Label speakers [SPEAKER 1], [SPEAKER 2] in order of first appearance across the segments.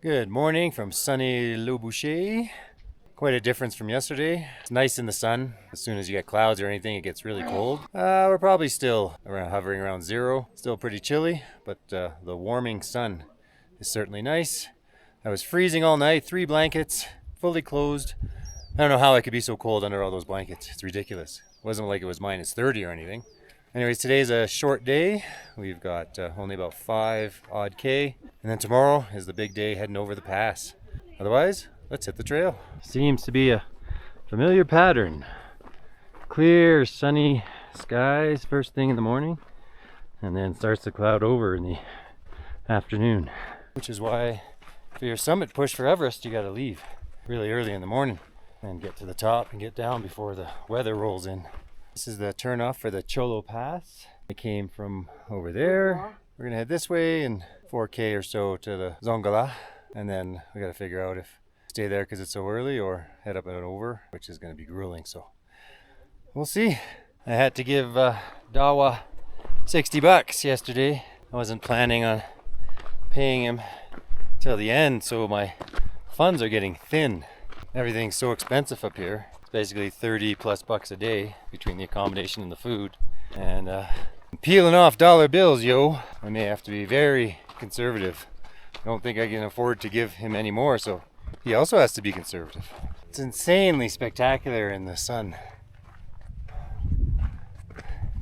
[SPEAKER 1] Good morning from sunny Le Boucher. Quite a difference from yesterday. It's nice in the sun. As soon as you get clouds or anything, it gets really cold. We're probably still hovering around zero. Still pretty chilly, but the warming sun is certainly nice. I was freezing all night, 3 blankets, fully closed. I don't know how I could be so cold under all those blankets. It's ridiculous. It wasn't like it was minus 30 or anything. Anyways, today's a short day. We've got only about 5 odd K. And then tomorrow is the big day heading over the pass. Otherwise, let's hit the trail. Seems to be a familiar pattern. Clear, sunny skies first thing in the morning. And then starts to cloud over in the afternoon. Which is why for your summit push for Everest, you gotta leave really early in the morning. And get to the top and get down before the weather rolls in. This is the turnoff for the Cholo Pass. I came from over there. We're gonna head this way and 4K or so to the Zongala. And then we gotta figure out if stay there because it's so early or head up and over, which is gonna be grueling, so we'll see. I had to give Dawa $60 yesterday. I wasn't planning on paying him till the end, so my funds are getting thin. Everything's so expensive up here. Basically 30 plus bucks a day between the accommodation and the food, and peeling off dollar bills, yo. I may have to be very conservative. I don't think I can afford to give him any more, so he also has to be conservative. It's insanely spectacular in the sun.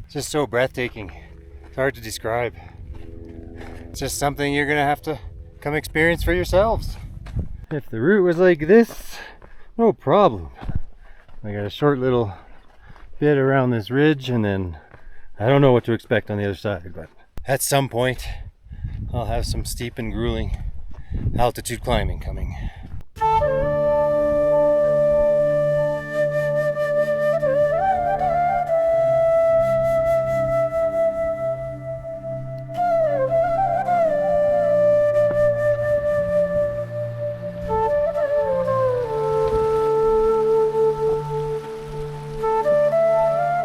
[SPEAKER 1] It's just so breathtaking. It's hard to describe. It's just something you're gonna have to come experience for yourselves. If the route was like this, no problem. I got a short little bit around this ridge, and then I don't know what to expect on the other side, but at some point I'll have some steep and grueling altitude climbing coming.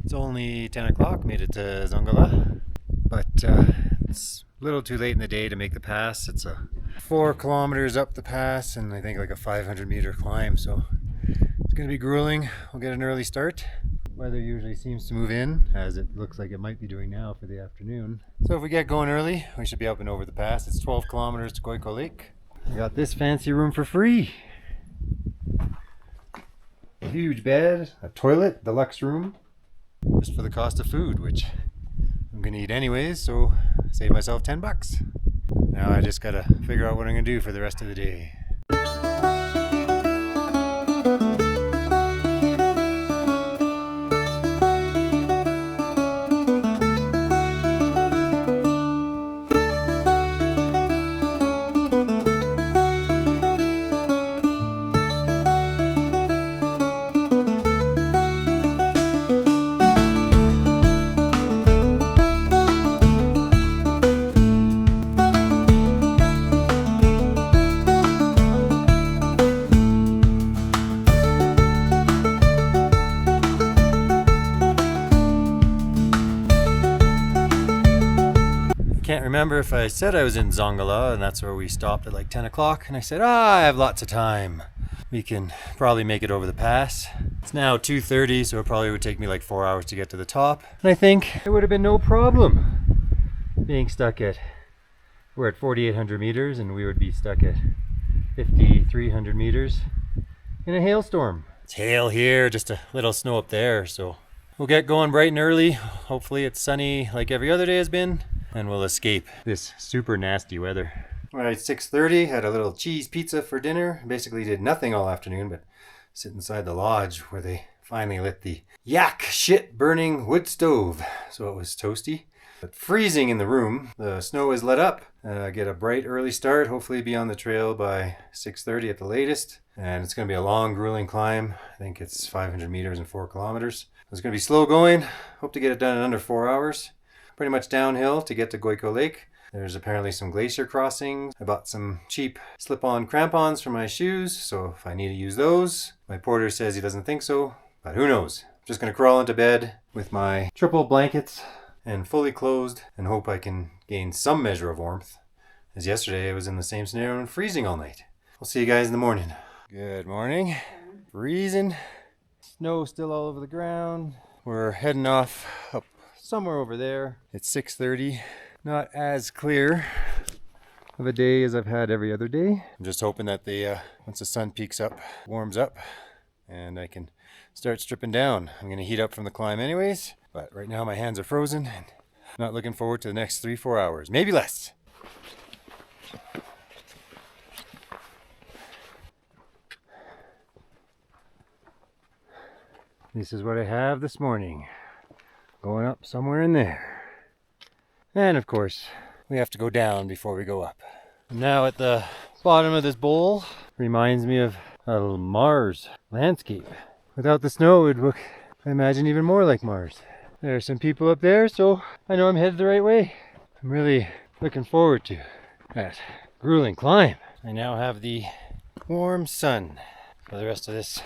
[SPEAKER 1] It's only 10 o'clock, made it to Zongala, but it's a little too late in the day to make the pass. It's 4 kilometers up the pass and I think like a 500-meter climb, so it's going to be grueling. We'll get an early start. Weather usually seems to move in, as it looks like it might be doing now for the afternoon. So if we get going early, we should be up and over the pass. It's 12 kilometers to Gokyo Lake. I got this fancy room for free. A huge bed, a toilet, deluxe room. Just for the cost of food, which I'm gonna eat anyways, so save myself $10. Now I just gotta figure out what I'm gonna do for the rest of the day. Can't remember if I said I was in Zongala, and that's where we stopped at like 10 o'clock, and I said, I have lots of time. We can probably make it over the pass. It's now 2:30, so it probably would take me like 4 hours to get to the top. And I think it would have been no problem being stuck at, we're at 4,800 meters, and we would be stuck at 5,300 meters in a hailstorm. It's hail here, just a little snow up there, so we'll get going bright and early. Hopefully it's sunny like every other day has been, and we'll escape this super nasty weather. All right, 6:30, had a little cheese pizza for dinner. Basically did nothing all afternoon, but sit inside the lodge where they finally lit the yak shit burning wood stove. So it was toasty, but freezing in the room. The snow is let up. Get a bright early start, hopefully be on the trail by 6:30 at the latest. And it's gonna be a long, grueling climb. I think it's 500 meters and 4 kilometers. It's gonna be slow going. Hope to get it done in under 4 hours. Pretty much downhill to get to Gokyo Lake. There's apparently some glacier crossings. I bought some cheap slip-on crampons for my shoes, so if I need to use those. My porter says he doesn't think so, but who knows. I'm just gonna crawl into bed with my triple blankets and fully closed and hope I can gain some measure of warmth As yesterday I was in the same scenario and freezing all night. I'll see you guys in the morning. Good morning. Freezing. Snow still all over the ground. We're heading off up somewhere over there. It's 6:30. Not as clear of a day as I've had every other day. I'm just hoping that once the sun peaks up, warms up, and I can start stripping down. I'm gonna heat up from the climb anyways, but right now my hands are frozen and I'm not looking forward to the next 3-4 hours, maybe less. This is what I have this morning. Going up somewhere in there. And of course, we have to go down before we go up. Now at the bottom of this bowl, reminds me of a little Mars landscape. Without the snow, it would look, I imagine, even more like Mars. There are some people up there, so I know I'm headed the right way. I'm really looking forward to that grueling climb. I now have the warm sun for the rest of this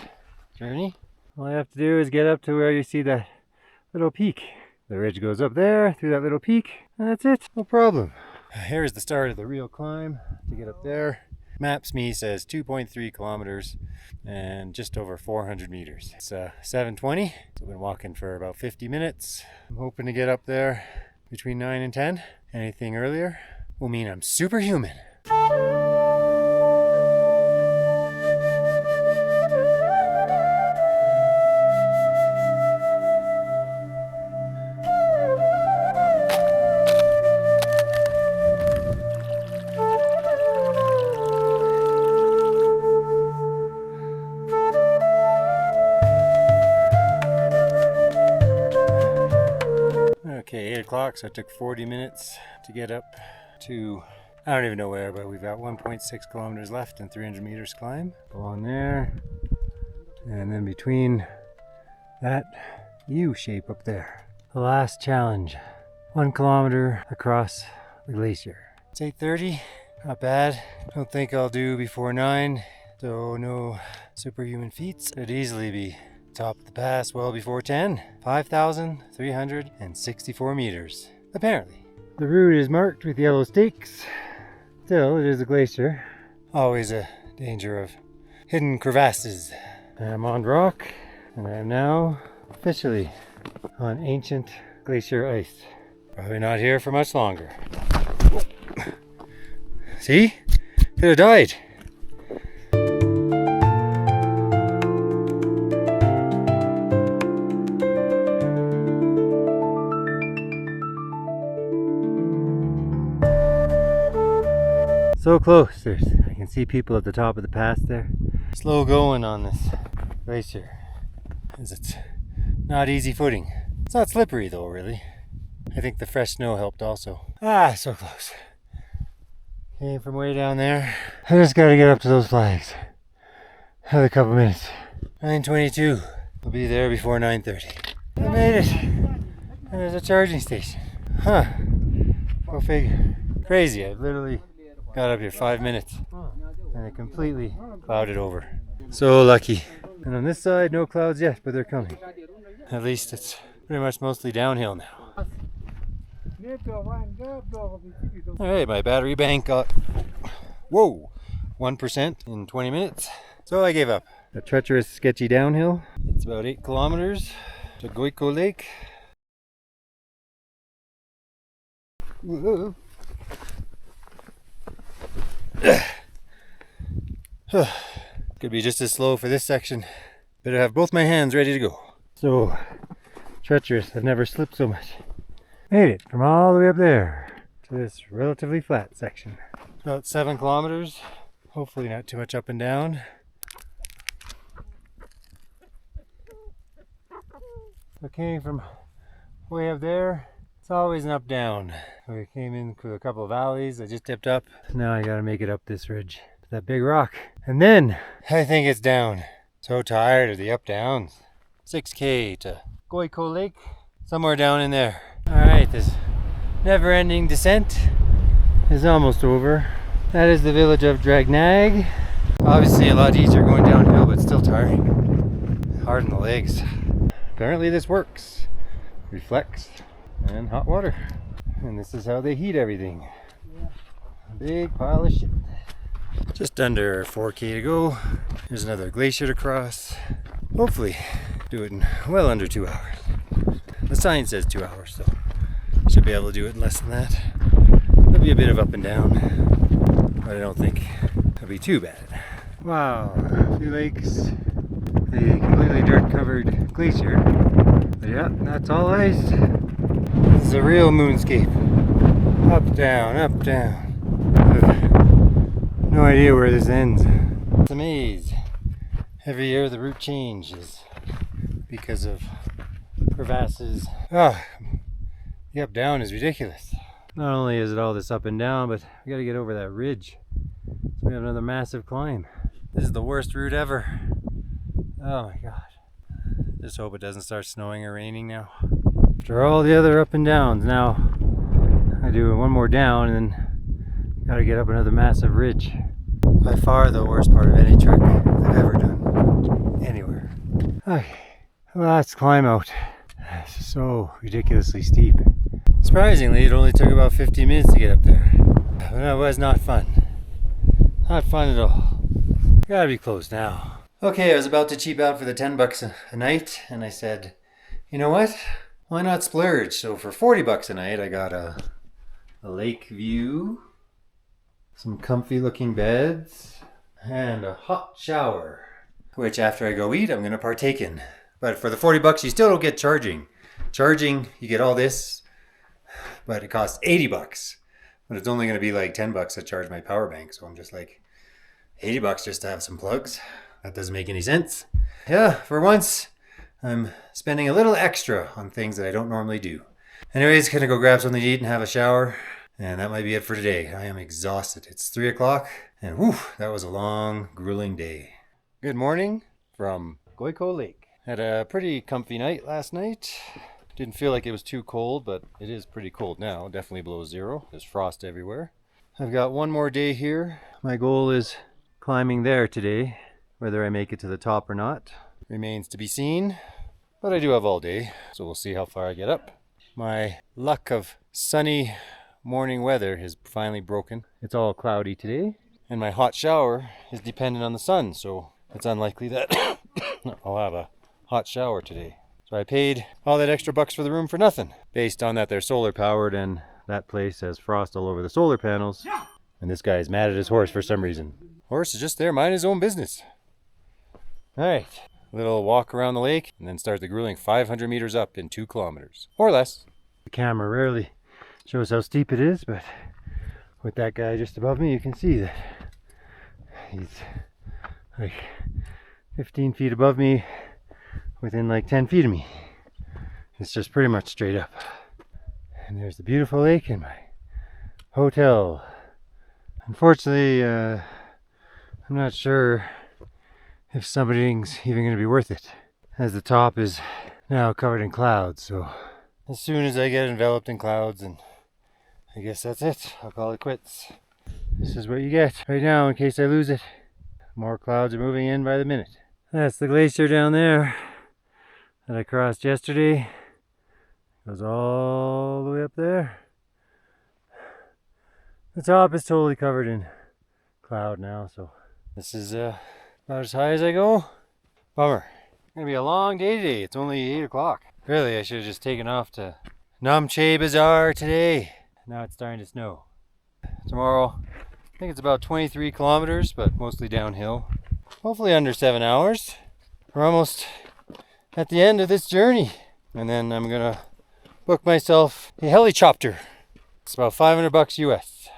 [SPEAKER 1] journey. All I have to do is get up to where you see that little peak. The ridge goes up there, through that little peak, and that's it, no problem. Here's the start of the real climb to get up there. Maps me says 2.3 kilometers and just over 400 meters. It's 7:20, so I've been walking for about 50 minutes. I'm hoping to get up there between 9 and 10. Anything earlier will mean I'm superhuman. Okay, 8 o'clock, so it took 40 minutes to get up to, I don't even know where, but we've got 1.6 kilometers left and 300 meters climb. Go on there, and then between that U shape up there. The last challenge, 1 kilometer across the glacier. It's 8:30, not bad. Don't think I'll do before 9, so no superhuman feats. Could easily be top of the pass well before 10. 5,364 meters, apparently. The route is marked with yellow stakes. Still, it is a glacier. Always a danger of hidden crevasses. I'm on rock, and I am now officially on ancient glacier ice. Probably not here for much longer. See? Could have died. So close. I can see people at the top of the pass there. Slow going on this glacier, as it's not easy footing. It's not slippery though, really. I think the fresh snow helped also. Ah, so close. Came from way down there. I just gotta get up to those flags. Another couple minutes. 9:22. We'll be there before 9:30. I made it. And there's a charging station. Huh. Go figure. Crazy. I've literally got up here 5 minutes and it completely clouded over. So lucky. And on this side, no clouds yet, but they're coming. At least it's pretty much mostly downhill now. Alright, my battery bank got, 1% in 20 minutes. So I gave up. A treacherous, sketchy downhill. It's about 8 kilometers to Gokyo Lake. Whoa. Could be just as slow for this section. Better have both my hands ready to go. So treacherous, I've never slipped so much. Made it from all the way up there to this relatively flat section. About 7 kilometers. Hopefully not too much up and down. Okay, from way up there, it's always an up down. We came in through a couple of valleys. I just tipped up. Now I gotta make it up this ridge to that big rock. And then I think it's down. So tired of the up downs. 6K to Gokyo Lake. Somewhere down in there. Alright, this never ending descent is almost over. That is the village of Dragnag. Obviously a lot easier going downhill, but still tiring. Hard on the legs. Apparently this works. Reflects and hot water. And this is how they heat everything. Big pile of shit. Just under 4K to go. There's another glacier to cross. Hopefully do it in well under 2 hours. The sign says 2 hours, so should be able to do it in less than that. There'll be a bit of up and down, but I don't think it'll be too bad. Wow, Two Lakes, the completely dirt covered glacier. But yeah, that's all ice. This is a real moonscape. Up, down, up, down. No idea where this ends. It's a maze. Every year the route changes because of crevasses. Ah, the up down is ridiculous. Not only is it all this up and down, but we gotta get over that ridge. So we have another massive climb. This is the worst route ever. Oh my god. Just hope it doesn't start snowing or raining now. After all the other up and downs, now I do one more down and then gotta get up another massive ridge. By far the worst part of any trek I've ever done. Anywhere. Okay, last climb out. It's so ridiculously steep. Surprisingly, it only took about 15 minutes to get up there. But it was not fun. Not fun at all. Gotta be closed now. Okay, I was about to cheap out for the 10 bucks a night, and I said, you know what? Why not splurge? So for 40 bucks a night, I got a lake view, some comfy looking beds, and a hot shower, which after I go eat, I'm gonna partake in. But for the 40 bucks, you still don't get charging. Charging, you get all this, but it costs 80 bucks. But it's only gonna be like 10 bucks to charge my power bank. So I'm just like, 80 bucks just to have some plugs. That doesn't make any sense. Yeah, for once, I'm spending a little extra on things that I don't normally do. Anyways, gonna go grab something to eat and have a shower. And that might be it for today. I am exhausted. It's 3 o'clock and whew, that was a long, grueling day. Good morning from Gokyo Lake. Had a pretty comfy night last night. Didn't feel like it was too cold, but it is pretty cold now. Definitely below zero. There's frost everywhere. I've got one more day here. My goal is climbing there today. Whether I make it to the top or not remains to be seen. But I do have all day, so we'll see how far I get up. My luck of sunny morning weather has finally broken. It's all cloudy today, and my hot shower is dependent on the sun, so it's unlikely that I'll have a hot shower today. So I paid all that extra bucks for the room for nothing, based on that they're solar powered and that place has frost all over the solar panels. And this guy is mad at his horse for some reason. Horse is just there minding his own business. Alright, little walk around the lake and then start the grueling 500 meters up in 2 kilometers or less. The camera rarely shows how steep it is, but with that guy just above me, you can see that he's like 15 feet above me, within like 10 feet of me. It's just pretty much straight up. And there's the beautiful lake and my hotel. Unfortunately, I'm not sure if something's even going to be worth it, as the top is now covered in clouds. So as soon as I get enveloped in clouds, and I guess that's it, I'll call it quits. This is what you get right now in case I lose it. More clouds are moving in by the minute. That's the glacier down there that I crossed yesterday. Goes all the way up there. The top is totally covered in cloud now, so this is about as high as I go. Bummer. It's gonna be a long day today. It's only 8 o'clock. Really, I should have just taken off to Namche Bazaar today. Now it's starting to snow. Tomorrow, I think it's about 23 kilometers, but mostly downhill. Hopefully under 7 hours. We're almost at the end of this journey. And then I'm gonna book myself a helicopter. It's about 500 bucks US.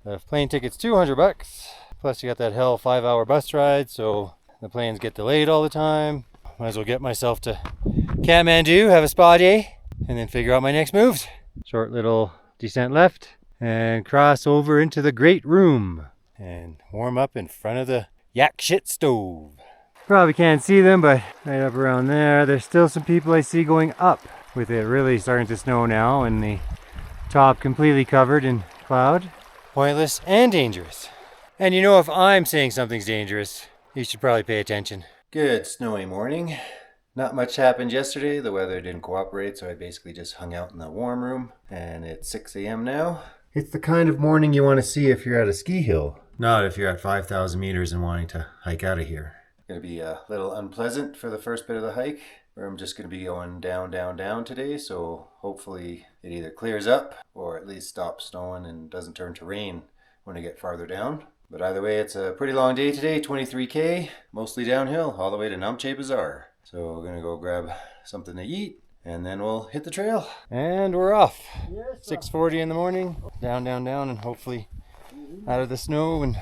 [SPEAKER 1] The plane ticket's 200 bucks. Plus you got that hell 5-hour bus ride, so the planes get delayed all the time. Might as well get myself to Kathmandu, have a spa day, and then figure out my next moves. Short little descent left, and cross over into the great room, and warm up in front of the yak shit stove. Probably can't see them, but right up around there, there's still some people I see going up, with it really starting to snow now, and the top completely covered in cloud. Pointless and dangerous. And you know, if I'm saying something's dangerous, you should probably pay attention. Good snowy morning. Not much happened yesterday. The weather didn't cooperate, so I basically just hung out in the warm room. And it's 6 a.m. now. It's the kind of morning you want to see if you're at a ski hill, not if you're at 5,000 meters and wanting to hike out of here. It's going to be a little unpleasant for the first bit of the hike, where I'm just going to be going down, down, down today, so hopefully it either clears up or at least stops snowing and doesn't turn to rain when I get farther down. But either way, it's a pretty long day today, 23K, mostly downhill, all the way to Namche Bazaar. So we're going to go grab something to eat, and then we'll hit the trail. And we're off. 6:40 in the morning, down, down, down, and hopefully out of the snow, and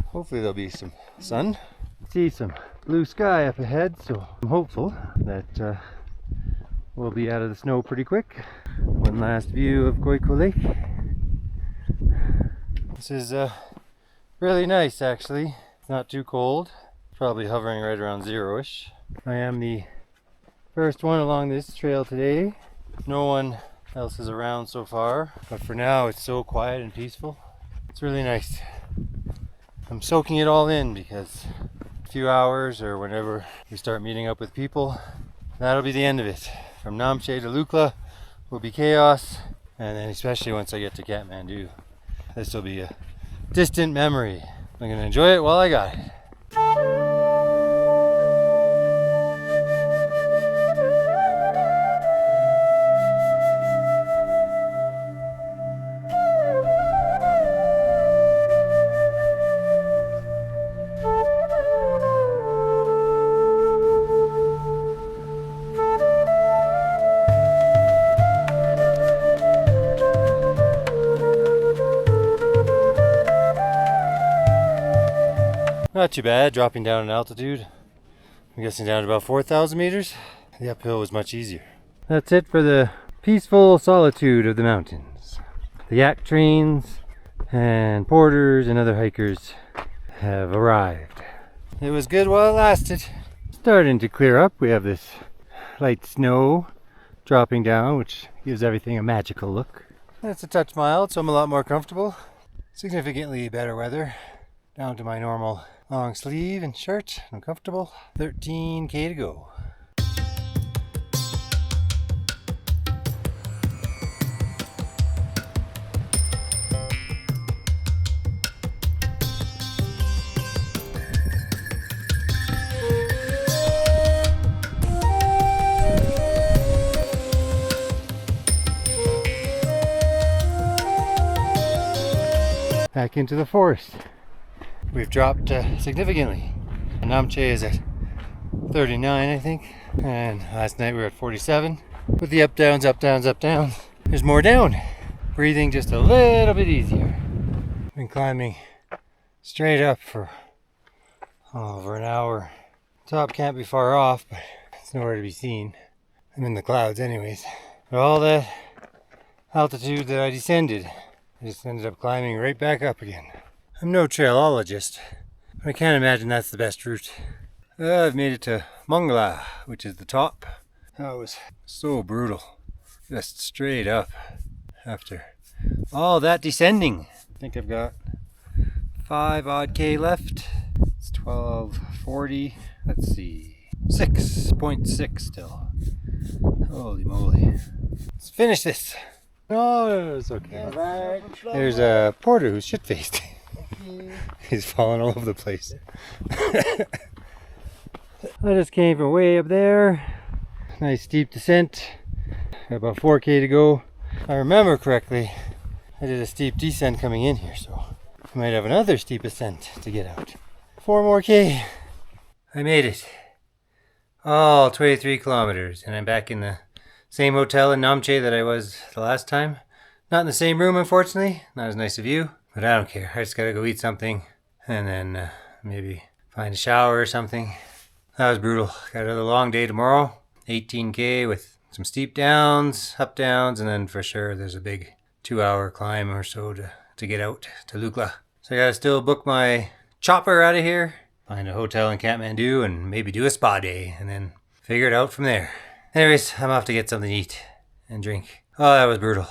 [SPEAKER 1] hopefully there'll be some sun. See some blue sky up ahead, so I'm hopeful that we'll be out of the snow pretty quick. One last view of Gokyo Lake. This is really nice, actually. It's not too cold. Probably hovering right around zero-ish. I am the first one along this trail today. No one else is around so far, but for now it's so quiet and peaceful. It's really nice. I'm soaking it all in because a few hours or whenever we start meeting up with people, that'll be the end of it. From Namche to Lukla will be chaos, and then especially once I get to Kathmandu, this will be a distant memory. I'm gonna enjoy it while I got it. Not too bad, dropping down in altitude. I'm guessing down to about 4,000 meters. The uphill was much easier. That's it for the peaceful solitude of the mountains. The yak trains and porters and other hikers have arrived. It was good while it lasted. Starting to clear up. We have this light snow dropping down, which gives everything a magical look. It's a touch mild, so I'm a lot more comfortable. Significantly better weather. Down to my normal long sleeve and shirt. I'm comfortable. 13K to go. Back into the forest. We've dropped significantly. Namche is at 39, I think, and last night we were at 47. With the up downs, up downs, up downs, there's more down. Breathing just a little bit easier. Been climbing straight up for over an hour. Top can't be far off, but it's nowhere to be seen. I'm in the clouds anyways. But all that altitude that I descended, I just ended up climbing right back up again. I'm no trailologist, but I can't imagine that's the best route. I've made it to Mongla, which is the top. That was so brutal. Just straight up after all that descending. I think I've got 5 odd K left. It's 12:40. Let's see. 6.6 still. Holy moly. Let's finish this. No, it's okay. There's a porter who's shit-faced. He's falling all over the place. I just came from way up there. Nice steep descent. Got about 4K to go. If I remember correctly, I did a steep descent coming in here, so I might have another steep ascent to get out. 4 more K. I made it. All 23 kilometers, and I'm back in the same hotel in Namche that I was the last time. Not in the same room, unfortunately. Not as nice a view. But I don't care. I just gotta go eat something and then maybe find a shower or something. That was brutal. Got another long day tomorrow. 18K with some steep downs, up downs, and then for sure there's a big 2-hour climb or so to get out to Lukla. So I gotta still book my chopper out of here, find a hotel in Kathmandu, and maybe do a spa day, and then figure it out from there. Anyways, I'm off to get something to eat and drink. Oh, that was brutal.